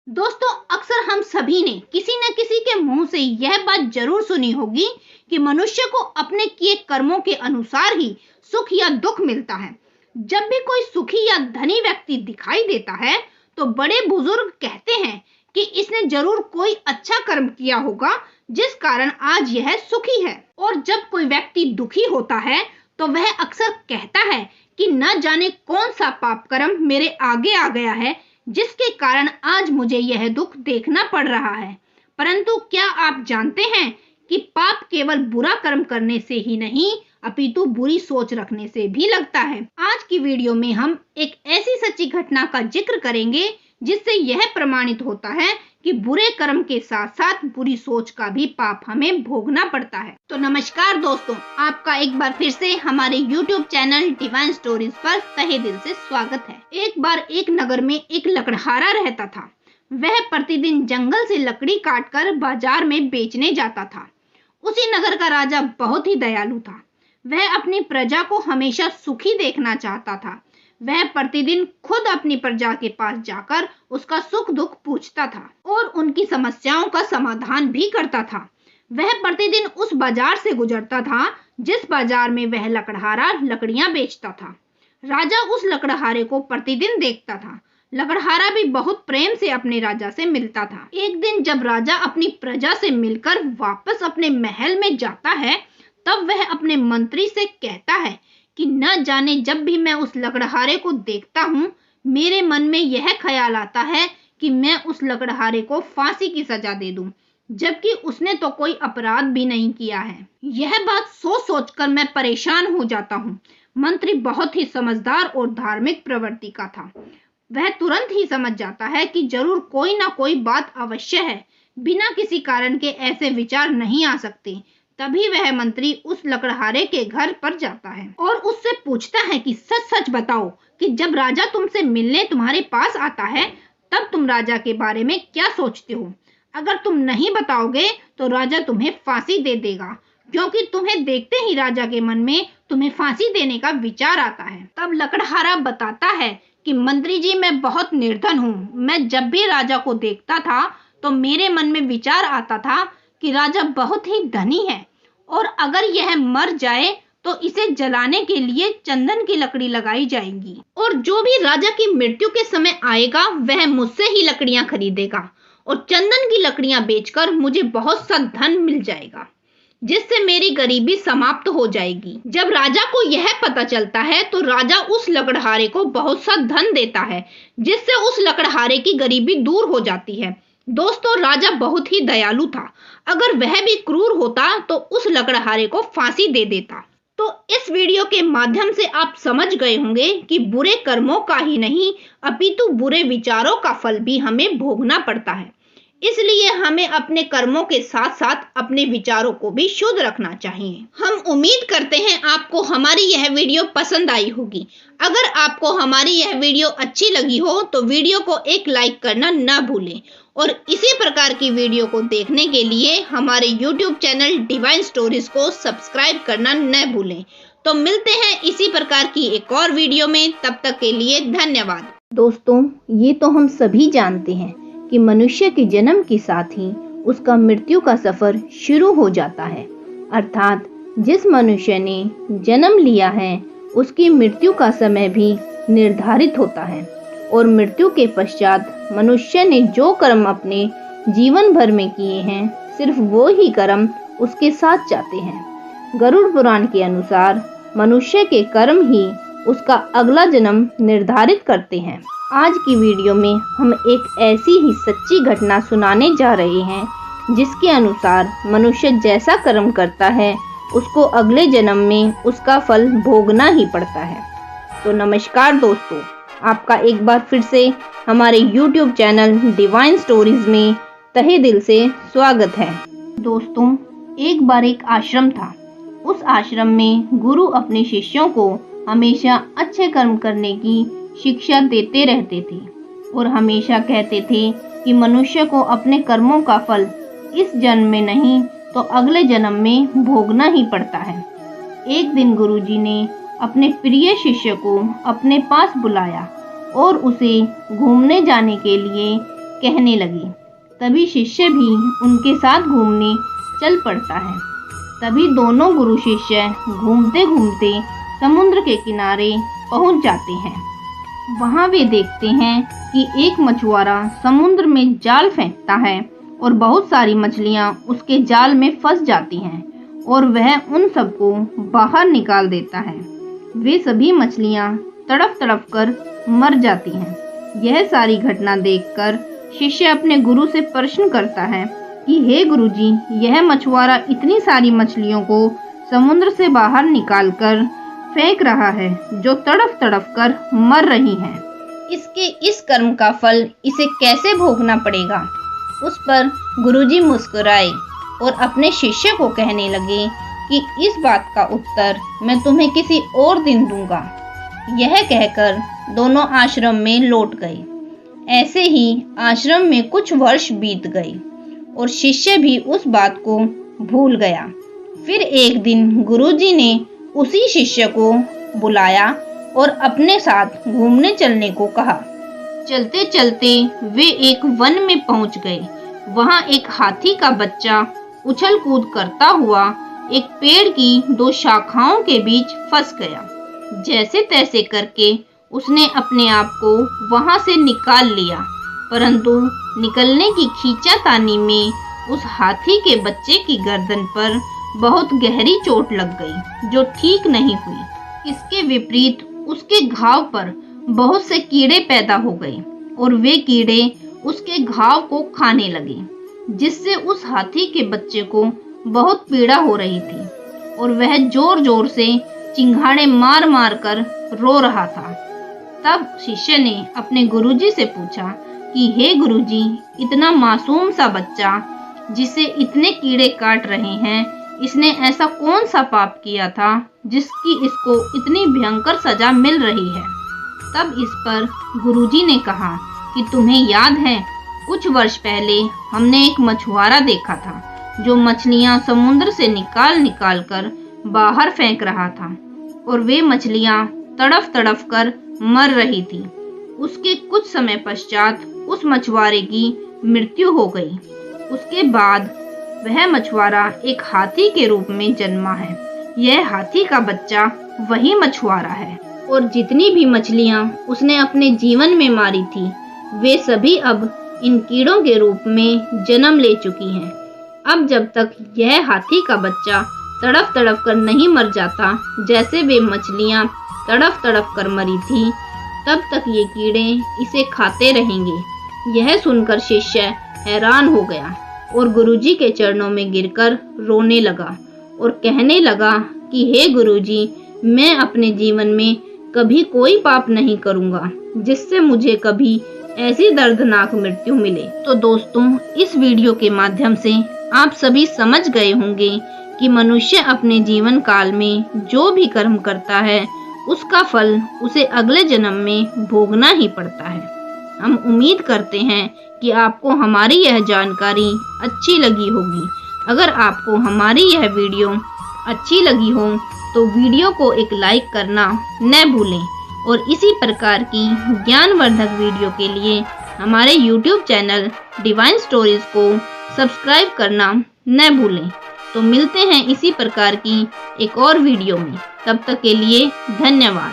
दोस्तों, अक्सर हम सभी ने किसी न किसी के मुंह से यह बात जरूर सुनी होगी कि मनुष्य को अपने किए कर्मों के अनुसार ही सुख या दुख मिलता है। जब भी कोई सुखी या धनी व्यक्ति दिखाई देता है तो बड़े बुजुर्ग कहते हैं कि इसने जरूर कोई अच्छा कर्म किया होगा जिस कारण आज यह सुखी है। और जब कोई व्यक्ति दुखी होता है तो वह अक्सर कहता है कि न जाने कौन सा पाप कर्म मेरे आगे आ गया है जिसके कारण आज मुझे यह दुख देखना पड़ रहा है। परंतु क्या आप जानते हैं कि पाप केवल बुरा कर्म करने से ही नहीं अपितु बुरी सोच रखने से भी लगता है। आज की वीडियो में हम एक ऐसी सच्ची घटना का जिक्र करेंगे जिससे यह प्रमाणित होता है कि बुरे कर्म के साथ साथ बुरी सोच का भी पाप हमें भोगना पड़ता है। तो नमस्कार दोस्तों, आपका एक बार फिर से हमारे YouTube चैनल डिवाइन स्टोरीज पर तहे दिल से स्वागत है। एक बार एक नगर में एक लकड़हारा रहता था। वह प्रतिदिन जंगल से लकड़ी काटकर बाजार में बेचने जाता था। उसी नगर का राजा बहुत ही दयालु था। वह अपनी प्रजा को हमेशा सुखी देखना चाहता था। वह प्रतिदिन खुद अपनी प्रजा के पास जाकर उसका सुख दुख पूछता था और उनकी समस्याओं का समाधान भी करता था। वह प्रतिदिन उस बाजार से गुजरता था जिस बाजार में वह लकड़हारा लकड़ियां बेचता था। राजा उस लकड़हारे को प्रतिदिन देखता था। लकड़हारा भी बहुत प्रेम से अपने राजा से मिलता था। एक दिन जब राजा अपनी प्रजा से मिलकर वापस अपने महल में जाता है तब वह अपने मंत्री से कहता है कि न जाने जब भी मैं उस लकड़हारे को देखता हूँ मेरे मन में यह ख्याल आता है कि मैं उस लकड़हारे को फांसी की सजा दे दूं, जबकि उसने तो कोई अपराध भी नहीं किया है। यह बात सोच सोचकर मैं परेशान हो जाता हूँ। मंत्री बहुत ही समझदार और धार्मिक प्रवृत्ति का था। वह तुरंत ही समझ जाता है कि जरूर कोई ना कोई बात अवश्य है। बिना किसी कारण के ऐसे विचार नहीं आ सकते। तभी वह मंत्री उस लकड़हारे के घर पर जाता है और उससे पूछता है कि सच सच बताओ कि जब राजा तुमसे मिलने तुम्हारे पास आता है तब तुम राजा के बारे में क्या सोचते हो। अगर तुम नहीं बताओगे तो राजा तुम्हें फांसी दे देगा, क्योंकि तुम्हें देखते ही राजा के मन में तुम्हें फांसी देने का विचार आता है। तब लकड़हारा बताता है कि मंत्री जी, मैं बहुत निर्धन हूँ। मैं जब भी राजा को देखता था तो मेरे मन में विचार आता था कि राजा बहुत ही धनी है और अगर यह मर जाए तो इसे जलाने के लिए चंदन की लकड़ी लगाई जाएगी और जो भी राजा की मृत्यु के समय आएगा वह मुझसे ही लकड़ियां खरीदेगा और चंदन की लकड़ियां बेचकर मुझे बहुत सा धन मिल जाएगा, जिससे मेरी गरीबी समाप्त हो जाएगी। जब राजा को यह पता चलता है तो राजा उस लकड़हारे को बहुत सा धन देता है, जिससे उस लकड़हारे की गरीबी दूर हो जाती है। दोस्तों, राजा बहुत ही दयालु था। अगर वह भी क्रूर होता तो उस लकड़हारे को फांसी दे देता। तो इस वीडियो के माध्यम से आप समझ गए होंगे कि बुरे कर्मों का ही नहीं अपितु बुरे विचारों का फल भी हमें भोगना पड़ता है। इसलिए हमें अपने कर्मों के साथ साथ अपने विचारों को भी शुद्ध रखना चाहिए। हम उम्मीद करते हैं आपको हमारी यह वीडियो पसंद आई होगी। अगर आपको हमारी यह वीडियो अच्छी लगी हो तो वीडियो को एक लाइक करना ना भूलें और इसी प्रकार की वीडियो को देखने के लिए हमारे YouTube चैनल डिवाइन स्टोरीज को सब्सक्राइब करना न भूलें। तो मिलते हैं इसी प्रकार की एक और वीडियो में, तब तक के लिए धन्यवाद। दोस्तों, ये तो हम सभी जानते हैं कि मनुष्य के जन्म के साथ ही उसका मृत्यु का सफर शुरू हो जाता है। अर्थात जिस मनुष्य ने जन्म लिया है उसकी मृत्यु का समय भी निर्धारित होता है और मृत्यु के पश्चात मनुष्य ने जो कर्म अपने जीवन भर में किए हैं सिर्फ वो ही कर्म उसके साथ जाते हैं। गरुड़ पुराण के अनुसार मनुष्य के कर्म ही उसका अगला जन्म निर्धारित करते हैं। आज की वीडियो में हम एक ऐसी ही सच्ची घटना सुनाने जा रहे हैं जिसके अनुसार मनुष्य जैसा कर्म करता है उसको अगले जन्म में उसका फल भोगना ही पड़ता है। तो नमस्कार दोस्तों, आपका एक बार फिर से हमारे YouTube चैनल डिवाइन स्टोरीज में तहे दिल से स्वागत है। दोस्तों, एक बार एक आश्रम था। उस आश्रम में गुरु अपने शिष्यों को हमेशा अच्छे कर्म करने की शिक्षा देते रहते थे और हमेशा कहते थे कि मनुष्य को अपने कर्मों का फल इस जन्म में नहीं तो अगले जन्म में भोगना ही पड़ता है। एक दिन गुरुजी ने अपने प्रिय शिष्य को अपने पास बुलाया और उसे घूमने जाने के लिए कहने लगी। तभी शिष्य भी उनके साथ घूमने चल पड़ता है। तभी दोनों गुरु शिष्य घूमते घूमते समुद्र के किनारे पहुंच जाते हैं। वहां वे देखते हैं कि एक मछुआरा समुद्र में जाल फेंकता है और बहुत सारी मछलियां उसके जाल में फंस जाती हैं और वह उन सबको बाहर निकाल देता है। वे सभी मछलियां तड़प तड़प कर मर जाती हैं। यह सारी घटना देखकर शिष्य अपने गुरु से प्रश्न करता है कि हे गुरुजी, यह मछुआरा इतनी सारी मछलियों को समुद्र से बाहर निकालकर फेंक रहा है जो तड़प तड़प कर मर रही हैं। इसके इस कर्म का फल इसे कैसे भोगना पड़ेगा। उस पर गुरुजी मुस्कुराए और अपने शिष्य को कहने लगे कि इस बात का उत्तर मैं तुम्हें किसी और दिन दूंगा। यह कहकर दोनों आश्रम में लौट गए। ऐसे ही आश्रम में कुछ वर्ष बीत गए और शिष्य भी उस बात को भूल गया। फिर एक दिन गुरुजी ने उसी शिष्य को बुलाया और अपने साथ घूमने चलने को कहा। चलते चलते वे एक वन में पहुंच गए। वहां एक हाथी का बच्चा उछल कूद करता हुआ एक पेड़ की 2 शाखाओं के बीच फंस गया। जैसे तैसे करके उसने अपने आप को वहां से निकाल लिया, परंतु निकलने की खींचातानी में उस हाथी के बच्चे की गर्दन पर बहुत गहरी चोट लग गई जो ठीक नहीं हुई। इसके विपरीत उसके घाव पर बहुत से कीड़े पैदा हो गए और वे कीड़े उसके घाव को खाने लगे, जिससे उस हाथी के बच्चे को बहुत पीड़ा हो रही थी और वह जोर जोर से चिंघाड़े मार मार कर रो रहा था। तब शिष्य ने अपने गुरुजी से पूछा कि हे गुरुजी, इतना मासूम सा बच्चा जिसे इतने कीड़े काट रहे हैं, इसने ऐसा कौन सा पाप किया था जिसकी इसको इतनी भयंकर सजा मिल रही है। तब इस पर गुरुजी ने कहा कि तुम्हें याद है, कुछ वर्ष पहले हमने एक मछुआरा देखा था जो मछलियां समुद्र से निकाल निकाल कर बाहर फेंक रहा था और वे मछलियां तड़फ तड़फ कर मर रही थी। उसके कुछ समय पश्चात उस मछुआरे की मृत्यु हो गई। उसके बाद वह मछुआरा एक हाथी के रूप में जन्मा है। यह हाथी का बच्चा वही मछुआरा है और जितनी भी मछलियां उसने अपने जीवन में मारी थी, वे सभी अब इन कीड़ों के रूप में जन्म ले चुकी हैं। अब जब तक यह हाथी का बच्चा तड़फ तड़फ कर नहीं मर जाता, जैसे वे मछलियां तड़फ तड़फ कर मरी थी, तब तक ये कीड़े इसे खाते रहेंगे। यह सुनकर शिष्य हैरान हो गया और गुरुजी के चरणों में गिरकर रोने लगा और कहने लगा कि हे गुरुजी, मैं अपने जीवन में कभी कोई पाप नहीं करूंगा जिससे मुझे कभी ऐसी दर्दनाक मृत्यु मिले। तो दोस्तों, इस वीडियो के माध्यम से आप सभी समझ गए होंगे कि मनुष्य अपने जीवन काल में जो भी कर्म करता है उसका फल उसे अगले जन्म में भोगना ही पड़ता है। हम उम्मीद करते हैं कि आपको हमारी यह जानकारी अच्छी लगी होगी। अगर आपको हमारी यह वीडियो अच्छी लगी हो तो वीडियो को एक लाइक करना न भूलें और इसी प्रकार की ज्ञानवर्धक वीडियो के लिए हमारे YouTube चैनल डिवाइन स्टोरीज को सब्सक्राइब करना न भूलें। तो मिलते हैं इसी प्रकार की एक और वीडियो में। तब तक के लिए धन्यवाद।